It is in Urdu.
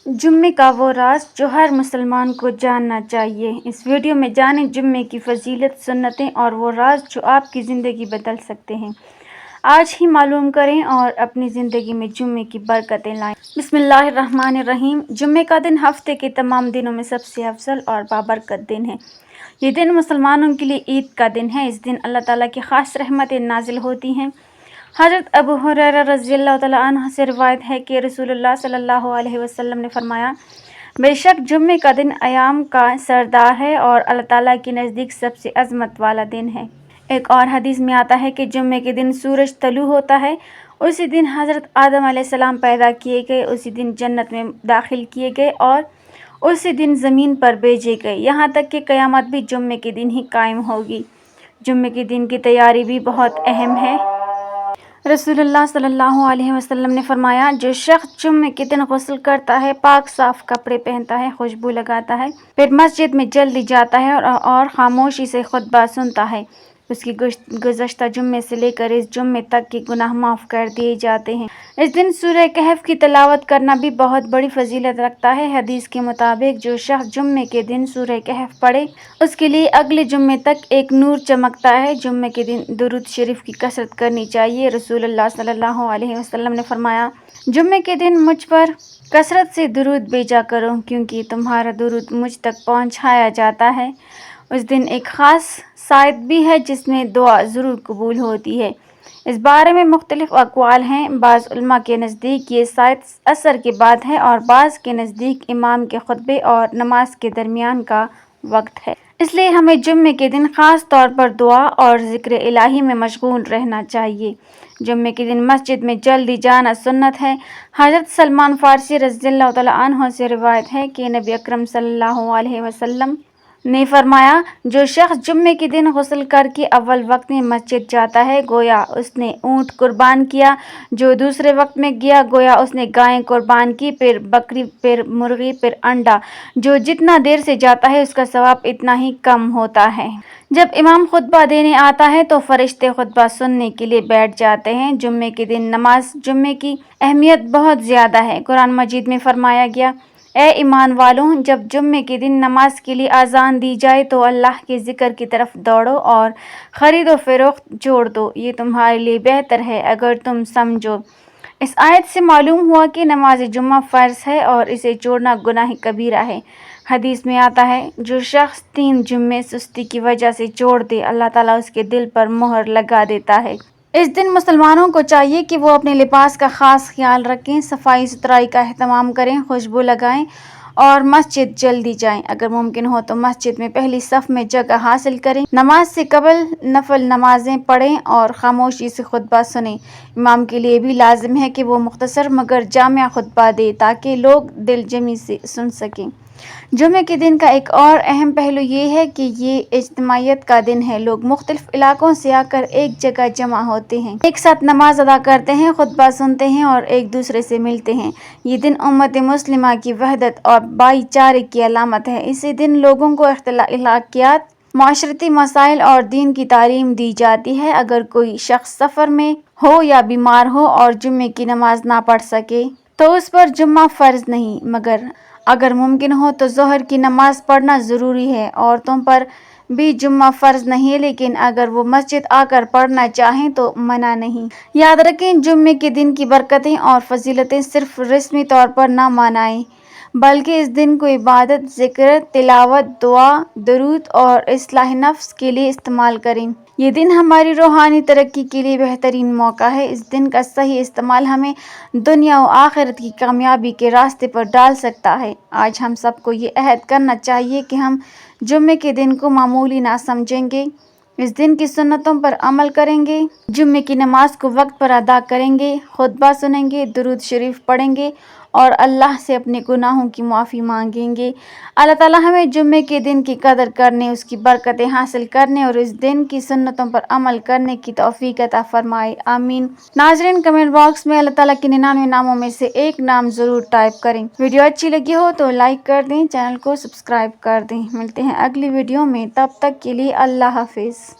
جمعے کا وہ راز جو ہر مسلمان کو جاننا چاہیے۔ اس ویڈیو میں جانیں جمعے کی فضیلت، سنتیں اور وہ راز جو آپ کی زندگی بدل سکتے ہیں۔ آج ہی معلوم کریں اور اپنی زندگی میں جمعے کی برکتیں لائیں۔ بسم اللہ الرحمن الرحیم۔ جمعے کا دن ہفتے کے تمام دنوں میں سب سے افضل اور بابرکت دن ہے۔ یہ دن مسلمانوں کے لیے عید کا دن ہے۔ اس دن اللہ تعالیٰ کی خاص رحمتیں نازل ہوتی ہیں۔ حضرت ابو ہریرہ رضی اللہ تعالیٰ عنہ سے روایت ہے کہ رسول اللہ صلی اللہ علیہ وسلم نے فرمایا، بے شک جمعے کا دن ایام کا سردار ہے اور اللہ تعالیٰ کے نزدیک سب سے عظمت والا دن ہے۔ ایک اور حدیث میں آتا ہے کہ جمعے کے دن سورج طلوع ہوتا ہے۔ اسی دن حضرت آدم علیہ السلام پیدا کیے گئے، اسی دن جنت میں داخل کیے گئے اور اسی دن زمین پر بھیجے گئے، یہاں تک کہ قیامت بھی جمعے کے دن ہی قائم ہوگی۔ جمعے کے دن کی تیاری بھی بہت اہم ہے۔ رسول اللہ صلی اللہ علیہ وسلم نے فرمایا، جو شخص جمعے کے دن غسل کرتا ہے، پاک صاف کپڑے پہنتا ہے، خوشبو لگاتا ہے، پھر مسجد میں جلدی جاتا ہے اور خاموشی سے خطبہ سنتا ہے، اس کی گزشتہ جمعے سے لے کر اس جمعے تک کے گناہ معاف کر دیے جاتے ہیں۔ اس دن سورہ کہف کی تلاوت کرنا بھی بہت بڑی فضیلت رکھتا ہے۔ حدیث کے مطابق جو شخص جمعے کے دن سورہ کہف پڑھے، اس کے لیے اگلے جمعے تک ایک نور چمکتا ہے۔ جمعے کے دن درود شریف کی کثرت کرنی چاہیے۔ رسول اللہ صلی اللہ علیہ وسلم نے فرمایا، جمعے کے دن مجھ پر کثرت سے درود بھیجا کرو، کیونکہ تمہارا درود مجھ تک پہنچایا جاتا ہے۔ اس دن ایک خاص ساعت بھی ہے جس میں دعا ضرور قبول ہوتی ہے۔ اس بارے میں مختلف اقوال ہیں۔ بعض علماء کے نزدیک یہ ساعت عصر کے بعد ہے اور بعض کے نزدیک امام کے خطبے اور نماز کے درمیان کا وقت ہے۔ اس لیے ہمیں جمعے کے دن خاص طور پر دعا اور ذکر الہی میں مشغول رہنا چاہیے۔ جمعے کے دن مسجد میں جلدی جانا سنت ہے۔ حضرت سلمان فارسی رضی اللہ تعالیٰ عنہ سے روایت ہے کہ نبی اکرم صلی اللہ علیہ وسلم نے فرمایا، جو شخص جمعے کے دن غسل کر کے اول وقت میں مسجد جاتا ہے، گویا اس نے اونٹ قربان کیا، جو دوسرے وقت میں گیا گویا اس نے گائے قربان کی، پھر بکری، پھر مرغی، پھر انڈا۔ جو جتنا دیر سے جاتا ہے اس کا ثواب اتنا ہی کم ہوتا ہے۔ جب امام خطبہ دینے آتا ہے تو فرشتے خطبہ سننے کے لیے بیٹھ جاتے ہیں۔ جمعے کے دن نماز جمعے کی اہمیت بہت زیادہ ہے۔ قرآن مجید میں فرمایا گیا، اے ایمان والوں، جب جمعے کے دن نماز کے لیے اذان دی جائے تو اللہ کے ذکر کی طرف دوڑو اور خرید و فروخت چھوڑ دو، یہ تمہارے لیے بہتر ہے اگر تم سمجھو۔ اس آیت سے معلوم ہوا کہ نماز جمعہ فرض ہے اور اسے چھوڑنا گناہ کبیرہ ہے۔ حدیث میں آتا ہے، جو شخص 3 جمعے سستی کی وجہ سے چھوڑ دے، اللہ تعالیٰ اس کے دل پر مہر لگا دیتا ہے۔ اس دن مسلمانوں کو چاہیے کہ وہ اپنے لباس کا خاص خیال رکھیں، صفائی ستھرائی کا اہتمام کریں، خوشبو لگائیں اور مسجد جلدی جائیں۔ اگر ممکن ہو تو مسجد میں پہلی صف میں جگہ حاصل کریں، نماز سے قبل نفل نمازیں پڑھیں اور خاموشی سے خطبہ سنیں۔ امام کے لیے بھی لازم ہے کہ وہ مختصر مگر جامع خطبہ دے تاکہ لوگ دل جمی سے سن سکیں۔ جمعے کے دن کا ایک اور اہم پہلو یہ ہے کہ یہ اجتماعیت کا دن ہے۔ لوگ مختلف علاقوں سے آ کر ایک جگہ جمع ہوتے ہیں، ایک ساتھ نماز ادا کرتے ہیں، خطبہ سنتے ہیں اور ایک دوسرے سے ملتے ہیں۔ یہ دن امت مسلمہ کی وحدت اور بھائی چارے کی علامت ہے۔ اسی دن لوگوں کو اخلاقیات، معاشرتی مسائل اور دین کی تعلیم دی جاتی ہے۔ اگر کوئی شخص سفر میں ہو یا بیمار ہو اور جمعے کی نماز نہ پڑھ سکے تو اس پر جمعہ فرض نہیں، مگر اگر ممکن ہو تو ظہر کی نماز پڑھنا ضروری ہے۔ عورتوں پر بھی جمعہ فرض نہیں، لیکن اگر وہ مسجد آ کر پڑھنا چاہیں تو منع نہیں۔ یاد رکھیں، جمعے کے دن کی برکتیں اور فضیلتیں صرف رسمی طور پر نہ منائیں، بلکہ اس دن کو عبادت، ذکر، تلاوت، دعا، درود اور اصلاح نفس کے لیے استعمال کریں۔ یہ دن ہماری روحانی ترقی کے لیے بہترین موقع ہے۔ اس دن کا صحیح استعمال ہمیں دنیا و آخرت کی کامیابی کے راستے پر ڈال سکتا ہے۔ آج ہم سب کو یہ عہد کرنا چاہیے کہ ہم جمعے کے دن کو معمولی نہ سمجھیں گے، اس دن کی سنتوں پر عمل کریں گے، جمعے کی نماز کو وقت پر ادا کریں گے، خطبہ سنیں گے، درود شریف پڑھیں گے اور اللہ سے اپنے گناہوں کی معافی مانگیں گے۔ اللہ تعالیٰ ہمیں جمعے کے دن کی قدر کرنے، اس کی برکتیں حاصل کرنے اور اس دن کی سنتوں پر عمل کرنے کی توفیق عطا فرمائے، آمین۔ ناظرین، کمنٹ باکس میں اللہ تعالیٰ کے 99 ناموں میں سے ایک نام ضرور ٹائپ کریں۔ ویڈیو اچھی لگی ہو تو لائک کر دیں، چینل کو سبسکرائب کر دیں۔ ملتے ہیں اگلی ویڈیو میں، تب تک کے لیے اللہ حافظ۔